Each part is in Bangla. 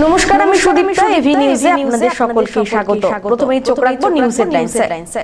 নমস্কার, আমি সুদীপ্তা। এভি নিউজে আপনাদের সকলকে স্বাগত। প্রথমেই চোখ রাখবো নিউজ হেডলাইনসে।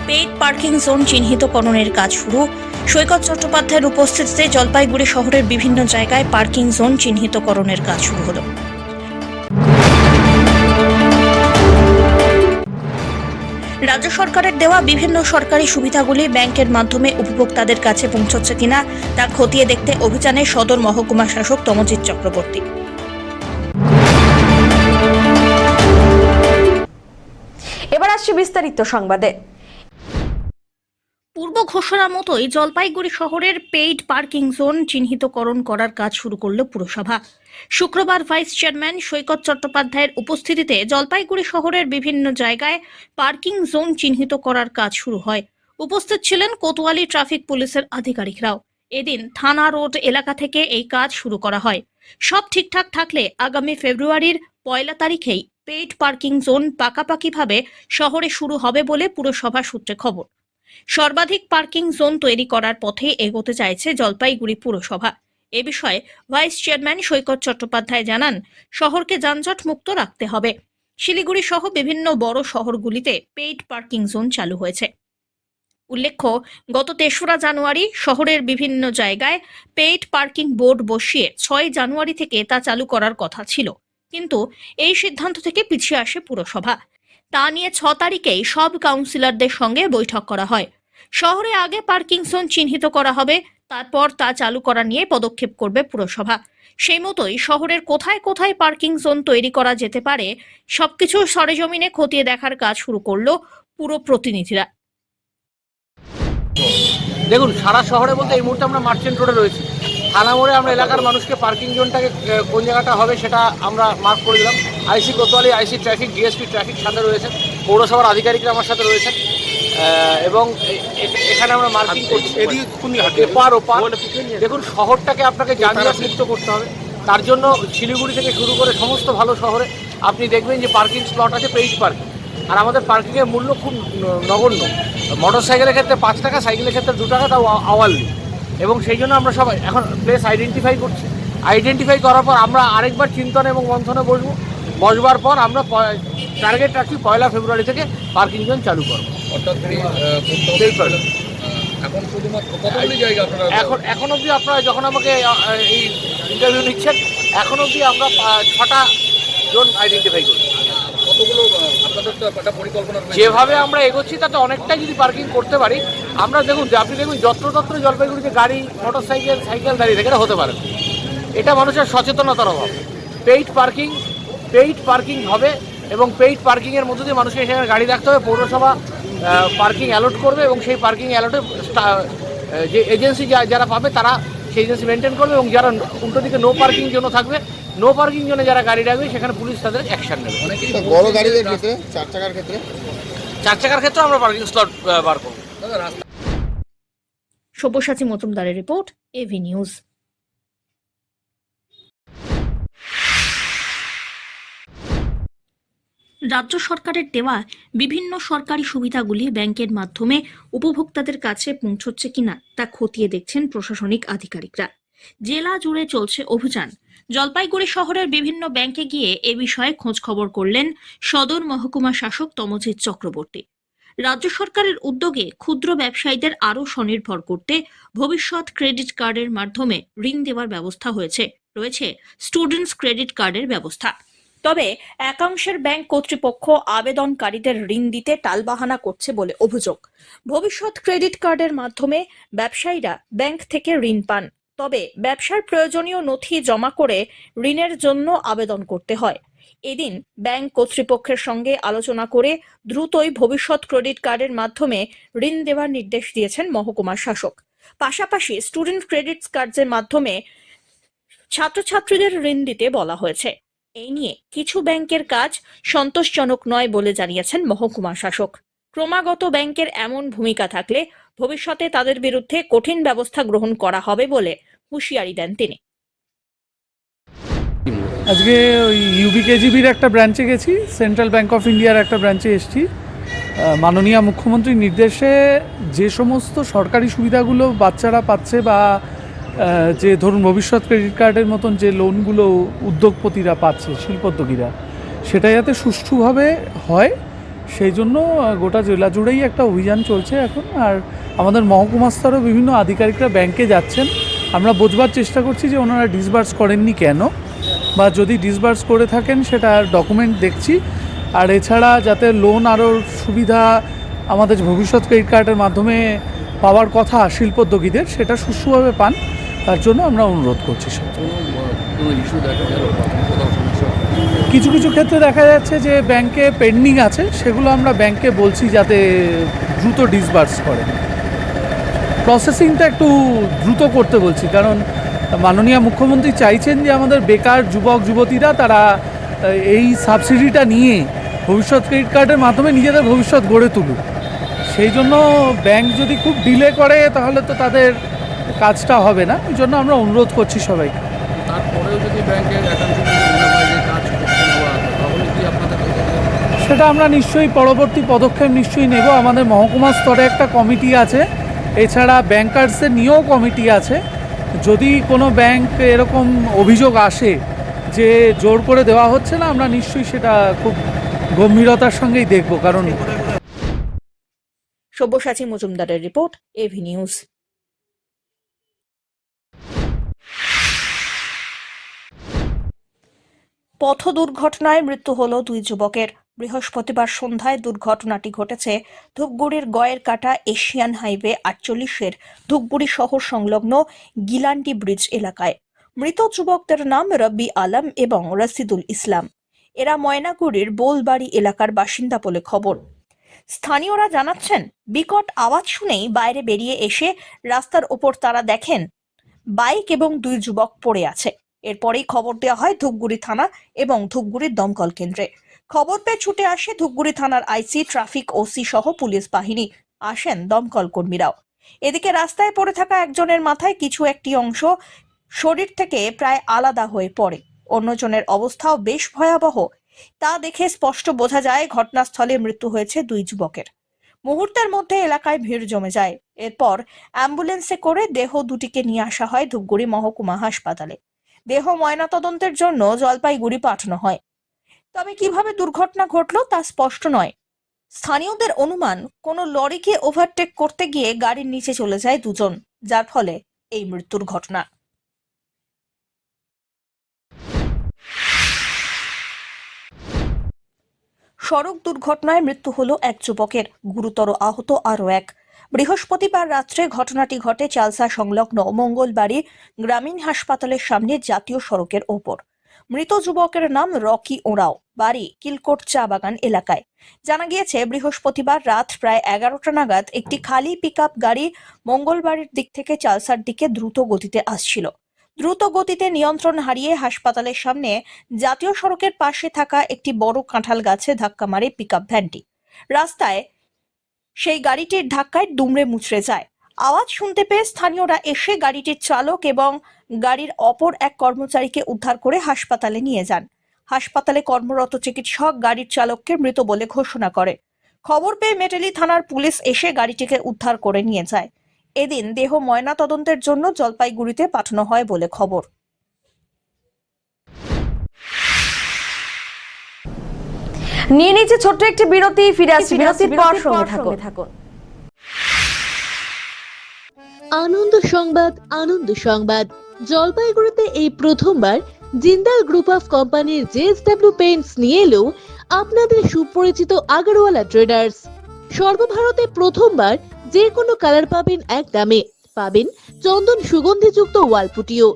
পেইড পার্কিং জোন চিহ্নিতকরণের কাজ শুরু। সৈকত চট্টোপাধ্যায়ের উপস্থিতিতে জলপাইগুড়ি শহরের বিভিন্ন জায়গায় পার্কিং জোন চিহ্নিতকরণের কাজ শুরু হলো। রাজ্য সরকারের দেওয়া বিভিন্ন সরকারি সুবিধাগুলি ব্যাংকের মাধ্যমে উপভোক্তাদের কাছে পৌঁছচ্ছে কিনা তা খতিয়ে দেখতে অভিযানে সদর মহকুমা শাসক তমজিৎ চক্রবর্তী। এবার আসছে বিস্তারিত সংবাদে। পূর্ব ঘোষণা মতোই জলপাইগুড়ি শহরের পেইড পার্কিং জোন চিহ্নিতকরণ করার কাজ শুরু করল পুরসভা। শুক্রবার ভাইস চেয়ারম্যান সৈকত চট্টোপাধ্যায়ের উপস্থিতিতে জলপাইগুড়ি শহরের বিভিন্ন জায়গায় পার্কিং জোন চিহ্নিত করার কাজ শুরু হয়। উপস্থিত ছিলেন কোতোয়ালি ট্রাফিক পুলিশের আধিকারিকরাও। এদিন থানা রোড এলাকা থেকে এই কাজ শুরু করা হয়। সব ঠিকঠাক থাকলে আগামী ফেব্রুয়ারির 1 তারিখেই পেইড পার্কিং জোন পাকাপাকিভাবে শহরে শুরু হবে বলে পুরসভা সূত্রে খবর। সর্বাধিক পার্কিং জোন তৈরি করার পথে এগোতে চাইছে জলপাইগুড়ি পুরসভা। এ বিষয়ে ভাইস চেয়ারম্যান সৈকত চট্টোপাধ্যায় জানান, শহরকে যানজট মুক্ত রাখতে হবে। শিলিগুড়ি সহ বিভিন্ন বড় শহরগুলিতে পেইড পার্কিং জোন চালু হয়েছে। উল্লেখ্য, গত 3রা জানুয়ারি শহরের বিভিন্ন জায়গায় পেইড পার্কিং বোর্ড বসিয়ে 6 জানুয়ারি থেকে তা চালু করার কথা ছিল, কিন্তু এই সিদ্ধান্ত থেকে পিছিয়ে আসে পুরসভা। তা নিয়ে 6 তারিখেই সব কাউন্সিলরদের সঙ্গে বৈঠক করা হয়। শহরে আগে পার্কিং জোন চিহ্নিত করা হবে, তারপর তা চালু করা নিয়ে পদক্ষেপ করবে পুরসভা। সেই মতোই শহরের কোথায় কোথায় পার্কিং জোন তৈরি করা যেতে পারে সবকিছু সরেজমিনে খতিয়ে দেখার কাজ শুরু করলো পুর প্রতিনিধিরা। দেখুন, সারা শহরে বলতে এই মুহূর্তে আমরা মার্চেন্ট রোডে রয়েছি। থানা মোড়ে আমরা এলাকার মানুষকে পার্কিং জোনটাকে কোন জায়গাটা হবে সেটা আমরা মার্ক করে দিলাম। IC Kotwali, IC traffic, DSP traffic সাথে রয়েছেন, পৌরসভার আধিকারিকরা আমার সাথে রয়েছেন এবং এখানে আমরা মার্কিং করছি এপার ওপার। দেখুন, শহরটাকে আপনাকে যানজট মুক্ত করতে হবে। তার জন্য শিলিগুড়ি থেকে শুরু করে সমস্ত ভালো শহরে আপনি দেখবেন যে পার্কিং স্লট আছে, পেইড পার্কিং। আর আমাদের পার্কিংয়ের মূল্য খুব নগণ্য। মোটর সাইকেলের ক্ষেত্রে 5 টাকা, সাইকেলের ক্ষেত্রে 2 টাকা, তাও আওয়ারলি। এবং সেই জন্য আমরা সবাই এখন প্লেস আইডেন্টিফাই করছি। আইডেন্টিফাই করার পর আমরা আরেকবার চিন্তন এবং মন্থনে বসবার পর আমরা টার্গেট রাখছি 1 ফেব্রুয়ারি থেকে পার্কিং জোন চালু করবো। এখন শুধুমাত্র কতগুলি জায়গা আপনারা এখন অবধি আপনারা যখন আমাকে এই ইন্টারভিউ নিচ্ছেন, এখন অবধি আমরা 6টা জোন আইডেন্টিফাই করছি। কতগুলো আপনাদের তো একটা পরিকল্পনা রয়েছে? যেভাবে আমরা এগোচ্ছি তাতে অনেকটাই যদি পার্কিং করতে পারি আমরা, আপনি দেখুন যত্রতত্র জলপাইগুড়িতে গাড়ি, মোটর সাইকেল দাঁড়িয়ে থেকে হতে পারে। এটা মানুষের সচেতনতার অভাব। পেইড পার্কিং হবে এবং পেইড পার্কিংয়ের মধ্যে দিয়ে মানুষকে সেখানে গাড়ি রাখতে হবে। পৌরসভা পার্কিং অ্যালট করবে এবং সেই পার্কিং অ্যালটে যে এজেন্সি যারা পাবে তারা সেই এজেন্সি মেনটেন করবে, এবং যারা উল্টো দিকে নো পার্কিং জোন থাকবে, নো পার্কিং জোনে যারা গাড়ি রাখবে সেখানে পুলিশ তাদের অ্যাকশন নেবে। বড় গাড়িদের ক্ষেত্রে, 4 চাকার ক্ষেত্রে 4 চাকার ক্ষেত্রে আমরা পার্কিং স্লট বার করব। সব্যসাচী মজুমদারের রিপোর্ট, এভি নিউজ। রাজ্য সরকারের দেওয়া বিভিন্ন সরকারি সুবিধাগুলি ব্যাংকের মাধ্যমে উপভোক্তাদের কাছে পৌঁছচ্ছে কিনা তা খতিয়ে দেখছেন প্রশাসনিক আধিকারিকরা। জেলা জুড়ে চলছে অভিযান। জলপাইগুড়ি শহরের বিভিন্ন ব্যাংকে গিয়ে এ বিষয়ে খোঁজ খবর করলেন সদর মহকুমা শাসক তমজিৎ চক্রবর্তী। রাজ্য সরকারের উদ্যোগে ক্ষুদ্র ব্যবসায়ীদের আরও স্বনির্ভর করতে ভবিষ্যৎ ক্রেডিট কার্ডের মাধ্যমে ঋণ দেওয়ার ব্যবস্থা রয়েছে স্টুডেন্টস ক্রেডিট কার্ডের ব্যবস্থা। তবে একাংশের ব্যাংক কর্তৃপক্ষ আবেদনকারীদের ঋণ দিতে টালবাহানা করছে বলে অভিযোগ। ভবিষ্যৎ ক্রেডিট কার্ডের মাধ্যমে ব্যবসায়ীরা ব্যাংক থেকে ঋণ পান, তবে ব্যবসার প্রয়োজনীয় নথি জমা করে ঋণের জন্য আবেদন করতে হয়। এদিন ব্যাংক কর্তৃপক্ষের সঙ্গে আলোচনা করে দ্রুতই ভবিষ্যৎ ক্রেডিট কার্ডের মাধ্যমে ঋণ দেওয়ার নির্দেশ দিয়েছেন মহকুমা শাসক। পাশাপাশি স্টুডেন্ট ক্রেডিট কার্ডের মাধ্যমে ছাত্রছাত্রীদের ঋণ দিতে বলা হয়েছে। এই নিয়ে কিছু ব্যাংকের কাজ সন্তোষজনক নয় বলে জানিয়েছেন মহকুমা শাসক। ক্রমাগত ব্যাংকের এমন ভূমিকা থাকলে ভবিষ্যতে তাদের বিরুদ্ধে কঠিন ব্যবস্থা গ্রহণ করা হবে বলে হুঁশিয়ারি দেন তিনি। আজকে ওই ইউবিকেজিবির একটা ব্রাঞ্চে গেছি, সেন্ট্রাল ব্যাংক অফ ইন্ডিয়ার একটা ব্রাঞ্চে এসেছি। মাননীয় মুখ্যমন্ত্রীর নির্দেশে যে সমস্ত সরকারি সুবিধাগুলো বাচ্চারা পাচ্ছে বা যে ধরুন ভবিষ্যৎ ক্রেডিট কার্ডের মতন যে লোনগুলো উদ্যোগপতিরা পাচ্ছে, শিল্পোদ্যোগীরা, সেটা যাতে সুষ্ঠুভাবে হয় সেই জন্য গোটা জেলা জুড়েই একটা অভিযান চলছে এখন। আর আমাদের মহকুমা স্তরেও বিভিন্ন আধিকারিকরা ব্যাংকে যাচ্ছেন। আমরা বোঝবার চেষ্টা করছি যে ওনারা ডিসবার্স করেননি কেন, বা যদি ডিসবার্স করে থাকেন সেটা ডকুমেন্ট দেখছি। আর এছাড়া যাতে লোন আরও সুবিধা আমাদের ভবিষ্যৎ ক্রেডিট কার্ডের মাধ্যমে পাওয়ার কথা শিল্পোদ্যোগীদের, সেটা সুষ্ঠুভাবে পান, তার জন্য আমরা অনুরোধ করছি। কিছু কিছু ক্ষেত্রে দেখা যাচ্ছে যে ব্যাংকে পেন্ডিং আছে, সেগুলো আমরা ব্যাংকে বলছি যাতে দ্রুত ডিসবার্স করে। প্রসেসিংটা একটু দ্রুত করতে বলছি, কারণ মাননীয় মুখ্যমন্ত্রী চাইছেন যে আমাদের বেকার যুবক যুবতীরা তারা এই সাবসিডিটা নিয়ে ভবিষ্যৎ ক্রেডিট কার্ডের মাধ্যমে নিজেদের ভবিষ্যৎ গড়ে তুলুক। সেই জন্য ব্যাংক যদি খুব ডিলে করে তাহলে তো তাদের কাজটা হবে না, এই জন্য আমরা অনুরোধ করছি সবাইকে। তারপরেও যদি ব্যাংকের অ্যাকাউন্ট মনে হয় যে কাজ করছে না তাহলে কি আপনাদের সেটা আমরা নিশ্চয়ই পরবর্তী পদক্ষেপ নিশ্চয়ই নেব। আমাদের মহকুমা স্তরে একটা কমিটি আছে, এছাড়া ব্যাংকার্সের নিয়েও কমিটি আছে। যদি কোনো ব্যাংক এরকম অভিযোগ আসে যে জোর করে দেওয়া হচ্ছে না, আমরা নিশ্চয়ই সেটা খুব গম্ভীরতার সঙ্গেই দেখব। কারণ সব্যসাচী মজুমদারের রিপোর্ট, এভি নিউজ। পথ দুর্ঘটনায় মৃত্যু হল 2 যুবকের। বৃহস্পতিবার সন্ধ্যায় দুর্ঘটনাটি ঘটেছে ধূপগুড়ির গয়ের কাটা এশিয়ান হাইওয়ে 48-এর ধূপগুড়ি শহর সংলগ্ন গিলান্ডি ব্রিজ এলাকায়। মৃত যুবকদের নাম রবি আলম এবং রশিদুল ইসলাম। এরা ময়নাগুড়ির বোলবাড়ি এলাকার বাসিন্দা বলে খবর। স্থানীয়রা জানাচ্ছেন, বিকট আওয়াজ শুনেই বাইরে বেরিয়ে এসে রাস্তার ওপর তারা দেখেন বাইক এবং 2 যুবক পড়ে আছে। এরপরেই খবর দেওয়া হয় ধূপগুড়ি থানা এবং ধূপগুড়ির দমকল কেন্দ্রে। খবর পেয়ে ছুটে আসে ধূপগুড়ি থানার আইসি, ট্রাফিক ওসি সহ পুলিশ বাহিনী। আসেন দমকল কর্মীরাও। এদিকে রাস্তায় পড়ে থাকা একজনের মাথায় কিছু একটি অংশ শরীর থেকে প্রায় আলাদা হয়ে পড়ে। অন্যজনের অবস্থাও বেশ ভয়াবহ। তা দেখে স্পষ্ট বোঝা যায় ঘটনাস্থলে মৃত্যু হয়েছে 2 যুবকের। মুহূর্তের মধ্যে এলাকায় ভিড় জমে যায়। এরপর অ্যাম্বুলেন্সে করে দেহ দুটিকে নিয়ে আসা হয় ধূপগুড়ি মহকুমা হাসপাতালে। দেহ ময়নাতদন্তের জন্য জলপাইগুড়ি পাঠানো হয়। তবে কিভাবে দুর্ঘটনা ঘটল তা স্পষ্ট নয়। স্থানীয়দের অনুমান, কোনো লরিকে ওভারটেক করতে গিয়ে গাড়ির নিচে চলে যায় 2 জন, যার ফলে এই মৃত্যুর ঘটনা। সড়ক দুর্ঘটনায় মৃত্যু হলো 1 যুবকের, গুরুতর আহত আরও 1। বৃহস্পতিবার রাত্রে ঘটনাটি ঘটে চালসা সংলগ্ন মঙ্গলবাড়ি গ্রামীণ হাসপাতালের সামনে জাতীয় সড়কের ওপর। মৃত যুবকের নাম রকি ওঁরাও, বাড়ি কিলকোট চা বাগান এলাকায়। জানা গিয়েছে, বৃহস্পতিবার রাত প্রায় 11টা নাগাদ একটি খালি পিকআপ গাড়ি মঙ্গলবাড়ির দিক থেকে চালসার দিকে দ্রুত গতিতে আসছিল। দ্রুত গতিতে নিয়ন্ত্রণ হারিয়ে হাসপাতালের সামনে জাতীয় সড়কের পাশে থাকা একটি বড় কাঁঠাল গাছে ধাক্কা মারে পিকআপ ভ্যানটি। রাস্তায় সেই গাড়িটির ধাক্কায় দুমড়ে মুচড়ে যায়। আওয়াজ শুনতে পেয়ে স্থানীয়রা এসে গাড়িটির চালক এবং গাড়ির অপর এক কর্মচারীকে উদ্ধার করে হাসপাতালে নিয়ে যান। হাসপাতালে কর্মরত চিকিৎসক গাড়ির চালককে মৃত বলে ঘোষণা করে। খবর পেয়ে মেটেলি থানার পুলিশ এসে গাড়িটিকে উদ্ধার করে নিয়ে যায়। এদিন দেহ ময়নাতদন্তের জন্য জলপাইগুড়িতে পাঠানো হয় বলে খবর। নিয়ে নিচ্ছে ছোট্ট একটি বিরতি, ফিরে আসছি বিরতির পর, সঙ্গে থাকুন। আনন্দ সংবাদ, আনন্দ সংবাদ। জলপাইগুড়িতে এই প্রথমবার জিন্দাল গ্রুপ অফ কোম্পানির জেএসডব্লিউ পেইন্টস নিয়ে এলো আপনাদের সুপরিচিত আগারওয়ালা ট্রেডার্স। সর্বভারতে প্রথমবার যে কোনো কালার পাবেন এক দামে, পাবেন চন্দন সুগন্ধিযুক্ত ওয়ালপুটিও।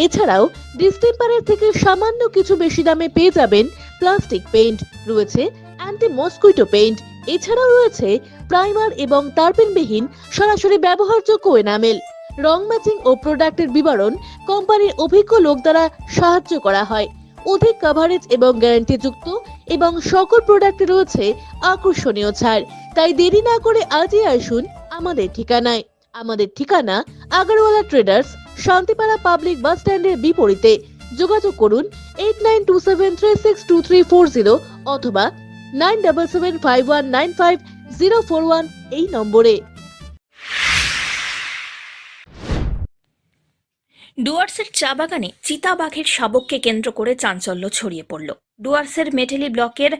এছাড়াও ডিস্টেম্পারের থেকে সামান্য কিছু বেশি দামে পেয়ে যাবেন প্লাস্টিক পেইন্ট, রয়েছে অ্যান্টি মসকুইটো পেইন্ট, এছাড়াও রয়েছে প্রাইমার এবং তারপেনবিহীন সরাসরি ব্যবহারযোগ্য এনামেল। রং ম্যাচিং ও প্রোডাক্টের বিবরণ কোম্পানির অভিজ্ঞ লোক দ্বারা সাহায্য করা হয়। অধিক কভারেজ এবং গ্যারান্টি যুক্ত এবং সকল প্রোডাক্টে রয়েছে আকর্ষণীয় ছাড়। তাই দেরি না করে আজই আসুন আমাদের ঠিকানায়। আমাদের ঠিকানা Agarwala traders, Shantipara public bus স্ট্যান্ডের বিপরীতে, যোগাযোগ করুন 8927362340 অথবা 9775195041 এই নম্বরে। ডুয়ার্সের চা বাগানে চিতাবাঘের শাবককে কেন্দ্র করে চাঞ্চল্য ছড়িয়ে পড়ল। ডুয়ার্সের মেটেলি ব্লকের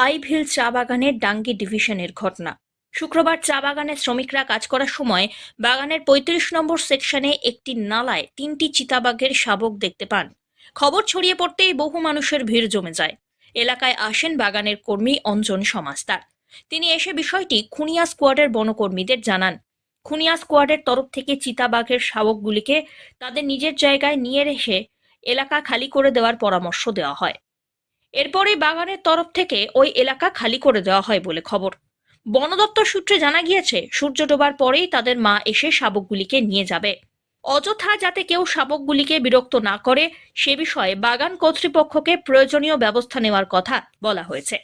আইভিল চা বাগানের ডাঙ্গি ডিভিশনের ঘটনা। শুক্রবার চা বাগানে শ্রমিকরা কাজ করার সময় বাগানের 35 নম্বর সেকশনে একটি নালায় 3টি চিতাবাঘের শাবক দেখতে পান। খবর ছড়িয়ে পড়তেই বহু মানুষের ভিড় জমে যায়। এলাকায় আসেন বাগানের কর্মী অঞ্জন সমাজদার। তিনি এসে বিষয়টি খুনিয়া স্কোয়াডের বনকর্মীদের জানান। খুনিয়া স্কোয়াডের তরফ থেকে চিতাবাঘের শাবকগুলিকে তাদের নিজের জায়গায় নিয়ে এসে এলাকা খালি করে দেওয়ার পরামর্শ দেওয়া হয়। এরপরই বাগানের তরফ থেকে ওই এলাকা খালি করে দেওয়া হয় বলে খবর। বন দপ্তর সূত্রে জানা গিয়েছে, সূর্য ডোবার পরেই তাদের মা এসে শাবকগুলিকে নিয়ে যাবে। অযথা যাতে কেউ শাবকগুলিকে বিরক্ত না করে সে বিষয়ে বাগান কর্তৃপক্ষকে প্রয়োজনীয় ব্যবস্থা নেওয়ার কথা বলা হয়েছে।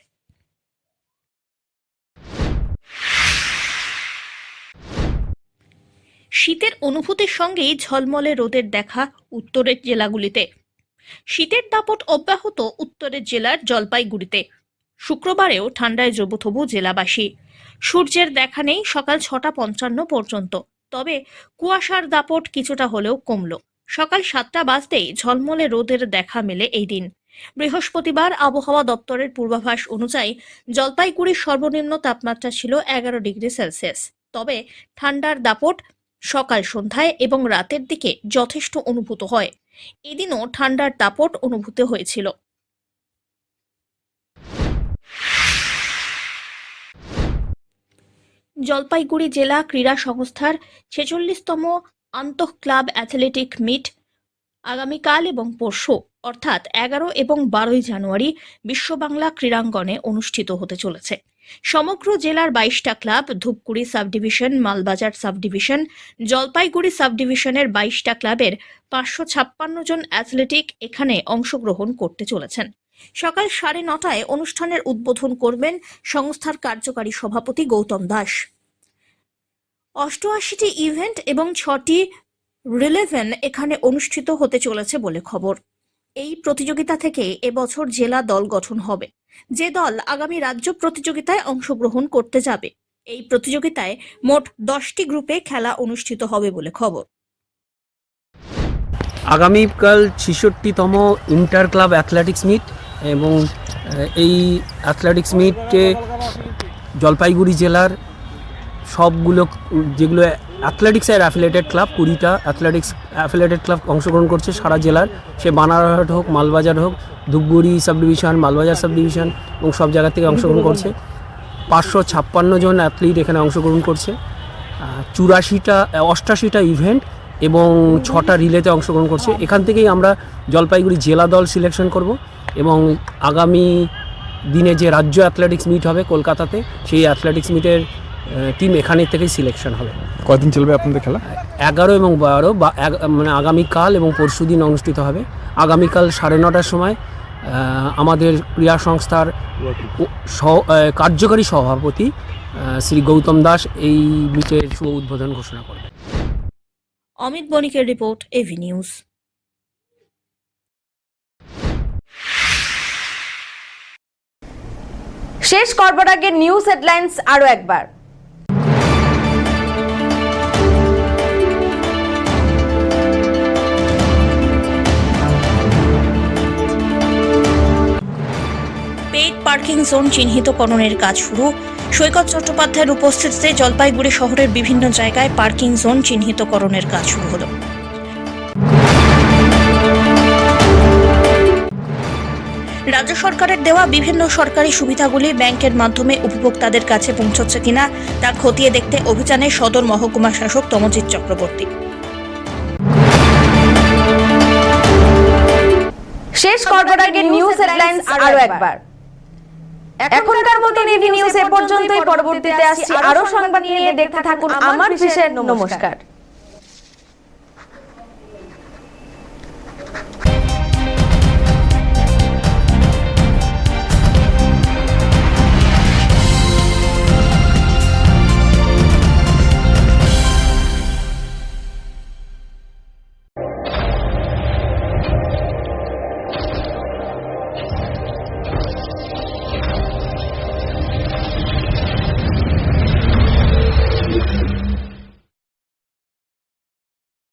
শীতের অনুভূতির সঙ্গেই ঝলমলে রোদের দেখা উত্তরের জেলাগুলিতে। শীতের দাপট অব্যাহত উত্তরের জেলার জলপাইগুড়িতে। শুক্রবারেও ঠান্ডায় জবুথবু জেলাবাসী। সূর্যের দেখা নেই সকাল 6:55 পর্যন্ত, তবে কুয়াশার দাপট কিছুটা হলেও কমল। সকাল 7টা বাজতেই ঝলমলে রোদের দেখা মেলে এই দিন। বৃহস্পতিবার আবহাওয়া দপ্তরের পূর্বাভাস অনুযায়ী জলপাইগুড়ির সর্বনিম্ন তাপমাত্রা ছিল 11 ডিগ্রি সেলসিয়াস। তবে ঠান্ডার দাপট সকাল সন্ধ্যায় এবং রাতের দিকে যথেষ্ট অনুভূত হয়। এদিনও ঠান্ডার দাপট অনুভূত হয়েছিল। জলপাইগুড়ি জেলা ক্রীড়া সংস্থার 46তম আন্তঃ ক্লাব অ্যাথলেটিক মিট আগামীকাল এবং পরশু অর্থাৎ 11 এবং 12 জানুয়ারি বিশ্ব বাংলা ক্রীড়াঙ্গনে অনুষ্ঠিত হতে চলেছে। সমগ্র জেলার 22টা club, Dhupguri sub division, Malbazar sub division, Jalpaiguri sub ডিভিশনের 22টা ক্লাবের 556 জন অ্যাথলেটিক এখানে অংশগ্রহণ করতে চলেছেন। সকাল 9:30টায় অনুষ্ঠানের উদ্বোধন করবেন সংস্থার কার্যকারী সভাপতি গৌতম দাস। 88টি ইভেন্ট এবং 6টি রিলেভেন এখানে অনুষ্ঠিত হতে চলেছে বলে খবর। এই প্রতিযোগিতা থেকে এবছর জেলা দল গঠন হবে, যে দল আগামী রাজ্য প্রতিযোগিতায় অংশগ্রহণ করতে যাবে। এই প্রতিযোগিতায় মোট 10টি গ্রুপে খেলা অনুষ্ঠিত হবে বলে খবর। আগামীকাল 66তম ইন্টার ক্লাব অ্যাথলেটিক্স মিট এবং এই অ্যাথলেটিক্স মিটে জলপাইগুড়ি জেলার সবগুলো যেগুলো অ্যাথলেটিক্সের অ্যাফিলিয়েটেড ক্লাব 20টা অ্যাথলেটিক্স অ্যাফিলিয়েটেড ক্লাব অংশগ্রহণ করছে সারা জেলার। সে বানারহাট হোক, মালবাজার হোক, Dhupguri sub division, Malbazar sub division এবং সব জায়গা থেকে অংশগ্রহণ করছে। 556 জন অ্যাথলিট এখানে অংশগ্রহণ করছে। 88টা ইভেন্ট এবং 6টা রিলেতে অংশগ্রহণ করছে। এখান থেকেই আমরা জলপাইগুড়ি জেলা দল সিলেকশন করব এবং আগামী দিনে যে রাজ্য অ্যাথলেটিক্স মিট হবে কলকাতাতে, সেই অ্যাথলেটিক্স মিটের টিম এখানে থেকেই সিলেকশন হবে। কদিন চলবে আপনাদের খেলা? 11 এবং 12 মানে আগামীকাল এবং পরশু দিন অনুষ্ঠিত হবে। আগামীকাল 9:30টার সময় আমাদের ক্রীড়া সংস্থার কার্যকারী সভাপতি শ্রী গৌতম দাস এই মিটের শুভ উদ্বোধন ঘোষণা করবেন। অমিত বণিকের রিপোর্ট, এভি নিউজ। শেষ করবার আগে নিউজ হেডলাইন্স আরো একবার। পেইড পার্কিং জোন চিহ্নিতকরণের কাজ শুরু। সৈকত চট্টোপাধ্যায়ের উপস্থিতিতে জলপাইগুড়ি শহরের বিভিন্ন জায়গায় পার্কিং জোন চিহ্নিতকরণের কাজ শুরু হলো। রাজ্য সরকারের দেওয়া বিভিন্ন সরকারি সুবিধাগুলি ব্যাংকের মাধ্যমে উপভোক্তাদের কাছে পৌঁছচ্ছে কিনা তা খতিয়ে দেখতে অভিযানে সদর মহকুমা শাসক তমজিৎ চক্রবর্তী। শেষ করবার আগে নিউজ হেডলাইন্স আরো একবার। এখনকার মতো এভি নিউজ এ পর্যন্তই। পরবর্তীতে আসছি আরো সংবাদ নিয়ে। দেখতে থাকুন আমার বিশেষ। নমস্কার।